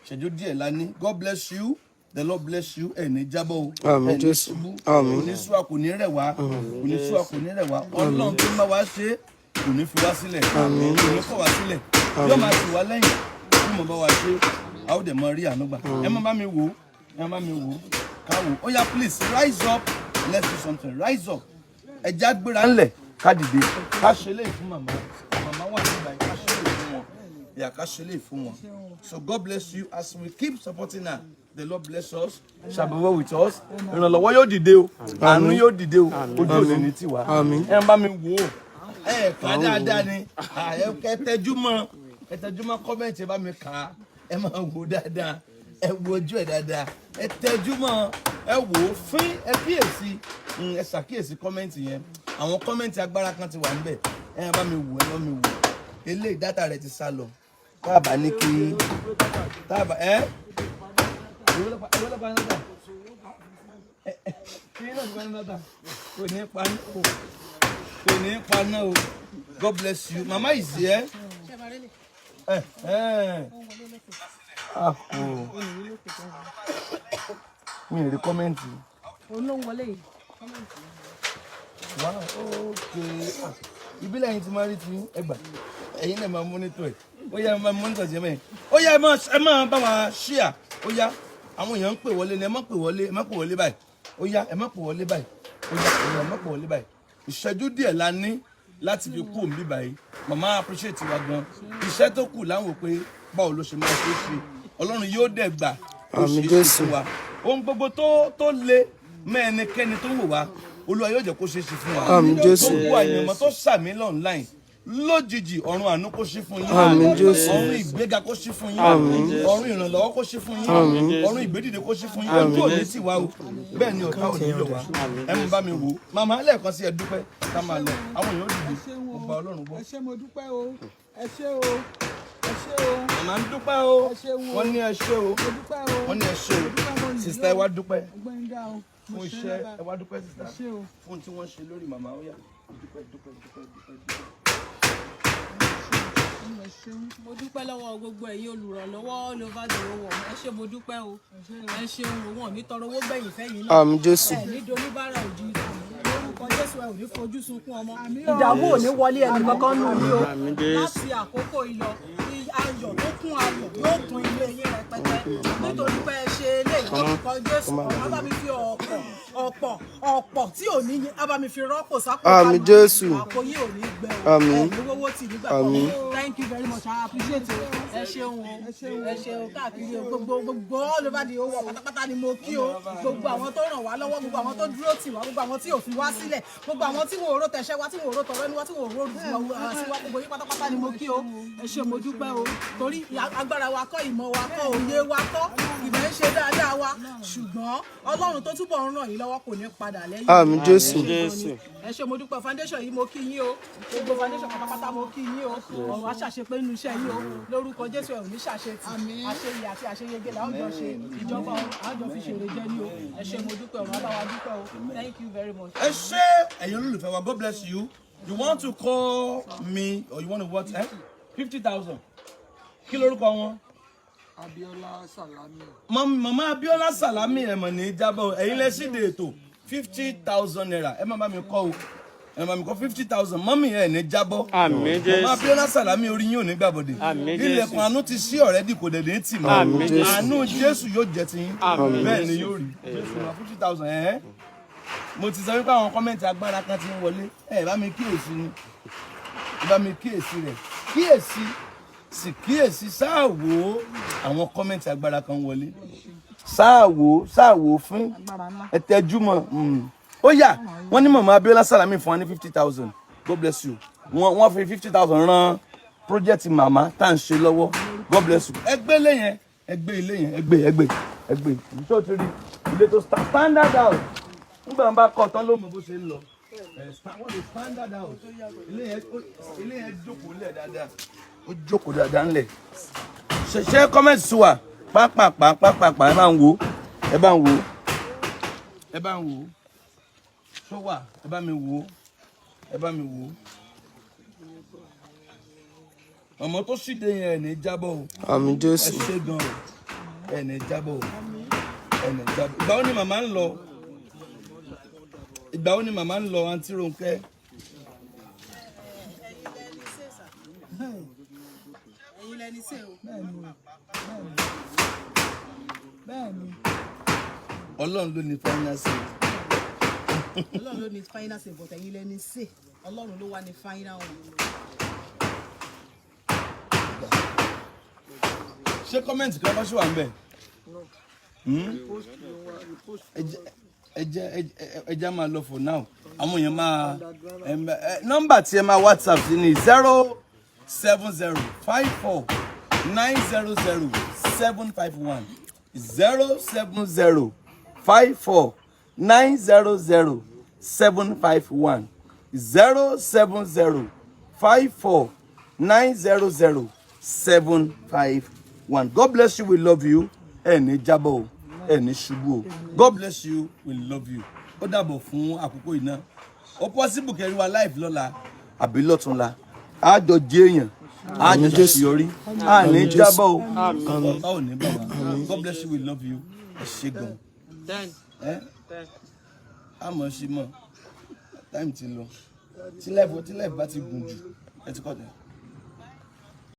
Ìṣẹ́jú díẹ̀ la ní. God bless you. The Lord bless you. Ẹ ní jábọ́ o. Ẹ ní ṣubú. Oníṣúà kò ní rẹ̀ wá. Oníṣúà kò ní rẹ̀ wá. Ọlọ́run tó má wá ṣe kò ní fi wá sílẹ̀. Kò ní kọ̀ wá sílẹ̀. Yóò máa tì wá lẹ́yìn. Bí mo bá wá ṣe, a ó dẹ̀ mọ rí àánú gbà. Ẹ má bá mi wò. Ẹ má bá mi wò. Ká wò. Ó yá please rise up. Let's do something. Rise up. Ẹja gbéra ńlẹ̀ ká dìde. Ká ṣe lè fún màmá. Màmá wà nígbà yìí. Ká ṣe lè fún wọn. Ìyá ká ṣe lè fún wọn. So God bless you as we keep supporting her. The Lord bless us. Shall be well with us. Ìrànlọ́wọ́ yóò dìde o. Àánú yóò dìde o. Ojú òní ní tiwa. Ẹ ń bá mi wò ó. Ẹ kà á dáadáa ni. Ẹ tẹjú mọ́ kọ́mẹ̀ntì ẹ bá mi kà á. Ẹ máa wò dáadáa. Ẹ wo ojú ẹ dáadáa. Ẹ tẹjú mọ́. Ẹ wò ó fín. Ẹ kíyèsí. Ẹ ṣàkíyèsí kọ́mẹ̀ntì yẹn. Àwọn kọ́mẹ̀ntì agbára kan ti wà níbẹ̀. Ẹ bá mi wò, ẹ bá mi wò. Eléyìí dátà rẹ̀ ti sá lọ. Táàbà ní kí. Táàbà God bless you. Mama is here. Mi rí kọ́mẹ́ǹtì. Wow, okay. Ìbílẹ̀ yín ti máa rí ti ẹgbà. Ẹ̀yin náà máa monitor ẹ̀. Ó yá ẹ máa monitor jẹ́ mẹ́rin. Ó yá ẹ máa bá wa share. Ó yá àwọn èèyàn ń pè wọlé ni ẹ má pè wọlé báyìí. Ó yá ẹ má pè wọlé báyìí. Ó yá ẹ má pè wọlé báyìí. Ìṣẹ́jú díẹ̀ la ní láti fi kú òmí báyìí. Màmá appreciate wa gan. Iṣẹ́ tó kù láwọn pé báwo ló ṣe máa ṣe. Ọlọ́run yóò dẹ̀ gbà. Ó ṣe é fún wa. Ohun gbogbo tó le mẹ́ẹ̀nikẹ́ni tó wò wá. Olúwa yóò jẹ́ kó ṣe é ṣe fún wa. Gbogbo àyànmọ́ tó sàmì online. lójijì ọ̀run àánú kó ṣí fún yín. Àmín Jésù. Ọ̀run ìgbéga kó ṣí fún yín. Àmín. Ọ̀run ìrànlọ́wọ́ kó ṣí fún yín. Ọ̀run ìgbédìde kó ṣí fún yín. Ojú òní sì wá o. Bẹ́ẹ̀ ni ọ̀tá òní lò wá. Ẹ mú bá mi wò. Màmá lẹ́ẹ̀kan sí ẹ dúpẹ́ ká máa lọ. Àwọn èèyàn dìde. Mo gba Ọlọ́run gbọ́. ẹ ṣé mo dúpẹ́ o ẹ ṣé o ẹ ṣé o Màmá ń dúpẹ́ o. ẹ ṣé o Wọ́n ní ẹ ṣé o. mo dúpẹ́ o Wọ́n ní ẹ ṣé o. Sista ẹ wá dúpẹ́. Ọgbẹ́ngà o mo Fún ṣe iṣẹ́ dáadáa. ẹ wá dúpẹ́ sista. ẹ ṣé o Fún tí wọ́n ṣe lórí màmá ó yá. Dúpẹ́ dúpẹ́ dúpẹ́ dúpẹ́ dúpẹ́. ẹ ṣé mo dúpẹ́ lọ́wọ́ gbogbo ẹ̀yin olùrànlọ́wọ́ all over the world ẹ ṣé mo dúpẹ́ o ẹ ṣeun wọn ò ní tọrọ owó gbẹ̀yìn fẹ́yìn náà Àmín Jésù. ẹ ní doníbàárà òjì lórúkọ Jésù ẹ ò ní fojú sunkún ọmọ ìdààmú ò ní wọlé ẹnì kankan nù mí o láti àkókò ìlọ ayọ̀ tó kún ayọ̀ yóò kún ilé yín rẹpẹtẹ nítorí pé ẹ ṣe eléyìí lórúkọ Jésù ọ̀rọ̀ bá mi fi ọ̀pọ̀ tí ò ní yín á bá mi fi rọ́pò sápò Àmín Jésù. àpò yín ò ní gbẹ o Àmín. ẹ ní owó tì nígbà kan thank you very much I appreciate it ẹ ṣeun o ẹ ṣeun káàkiri o gbogbo all over the world pátápátá ni mo kí o gbogbo àwọn tó ràn wá lọ́wọ́ gbogbo àwọn tó dúró tì wá gbogbo àwọn tí ò fi wá sílẹ̀ gbogbo àwọn tí wọn ò rò tẹ̀ṣẹ́ wá tí wọn ò rò tọ̀rọ̀ ẹni wá tí wọn ò rò sí wá gbogbo yín pátápátá ni mo kí o ẹ ṣé mo dúpẹ́ o torí agbára wa kọ́ ìmọ̀ wa kọ́ òye wa kọ́ ìbẹ̀ ń ṣe dáadáa wa ṣùgbọ́n Ọlọ́run tó túbọ̀ ń ràn yín lọ́wọ́ kò ní padà lẹ́yìn. Àmín Jésù. ẹ ṣé mo dúpẹ́ foundation yìí mo kí yín o gbogbo foundation pátápátá mo kí yín o ọ̀rọ̀ aṣàṣepé nínú iṣẹ́ yín o lórúkọ Jésù ẹ̀ ò ní ṣàṣetì àṣeyẹ àti àṣeyege là ó jọ ṣe ìjọba àjọ fi ṣèrè jẹ ní o ẹ ṣé mo dúpẹ́ ọ̀rọ̀ àbáwá dúpẹ́ o thank you very much. Ẹ ṣé ẹ̀yin olólùfẹ́ wa, God bless you. You want to call me or you want to what? 50,000. Kí lorúkọ wọn? Abiola Salami. Mama Abiola Salami ẹ mọ̀ ní jábọ̀ ẹ̀yin lẹ sí de ètò 50,000 naira. Ẹ má bá mi kọ́ o. Ẹ má mi kọ́ 50,000. Mọ́mì ẹ̀ ní jábọ̀. Àmín Jésù. Mama Abiola Salami orí yín ò ní gbàbọ̀dé. Àmín Jésù. Ilẹ̀kùn àánú ti ṣí already kò dẹ̀dẹ̀ tì mọ́. Àmín Jésù. Àánú Jésù yóò jẹ́ ti yín. Àmín Bẹ́ẹ̀ ni yóò rí. Jésù ra 50,000 ẹ̀. Mo ti sọ wípé àwọn kọ́mẹ́ǹtì agbára kan ti ń wọlé. Ẹ bá mi kíyèsí ni. Ẹ bá mi kíyèsí rẹ̀. Kíyèsí sì kíyèsí sáà wò àwọn kọ́mẹ́ǹtì agbára kan wọlé. Sáà wò fún ẹtẹjúmọ́. Ó yá wọ́n ní Mama Abiola Salami fún wa ní 50,000. God bless you. Wọ́n fi 50,000 rán project mama tá à ń ṣe lọ́wọ́. God bless you. Ẹgbẹ́ ilé yẹn ẹgbẹ́. Ṣé o ti rí ilé tó standard house? Nígbà wọn bá kọ́ tán ló mọ bó ṣe ń lọ. Wọ́n lè standard house. Ilé yẹn jókòó lẹ̀ dáadáa. Ó jókòó dáadáa ńlẹ̀. Ṣe comment sí wa pápápá ẹ bá ń wò. Ṣó wà ẹ bá mi wò. Ọmọ tó ṣìdé yẹn ẹ̀ ní jábọ̀ o. Àmín Jésù. Ẹ ṣé gan o. Ẹ̀ ní jábọ̀ o. Ìgbà wo ni màmá ń lọ? Àǹtí Rónkẹ́? ẹ̀yin lẹni ṣe o. Bẹ́ẹ̀ni. Ọlọ́run ló ní finance. Ọlọ́run ló ní final say but ẹ̀yin lẹni ṣe Ọlọ́run ló wà ní final one. Ṣé kọ́mẹ̀ntì kan bá ṣì wà ń bẹ̀? Ẹ jẹ́ máa lọ for now. Àwọn èèyàn máa nọ́mbà tí ẹ máa WhatsApp sí ni 07054900751 07054900751 07054900751. God bless you, we love you. Ẹni jábọ̀ o, ẹni ṣubú o. God bless you, we love you. Ó dàbọ̀ fún àkókò iná. Ó possible kẹrin wa live lọ́la àbí lọ́túnla. A jọ jẹ́ èèyàn. A jọ ṣàṣeyọrí. A ní jábọ̀ o. Ọ̀tá ò ní bàbá. God bless you, we love you. Ẹ ṣé gan. Àmọ́ ṣe mọ̀. Time ti lọ. Tí life bá ti gùn jù. Ẹ ti kọ́ tẹ̀.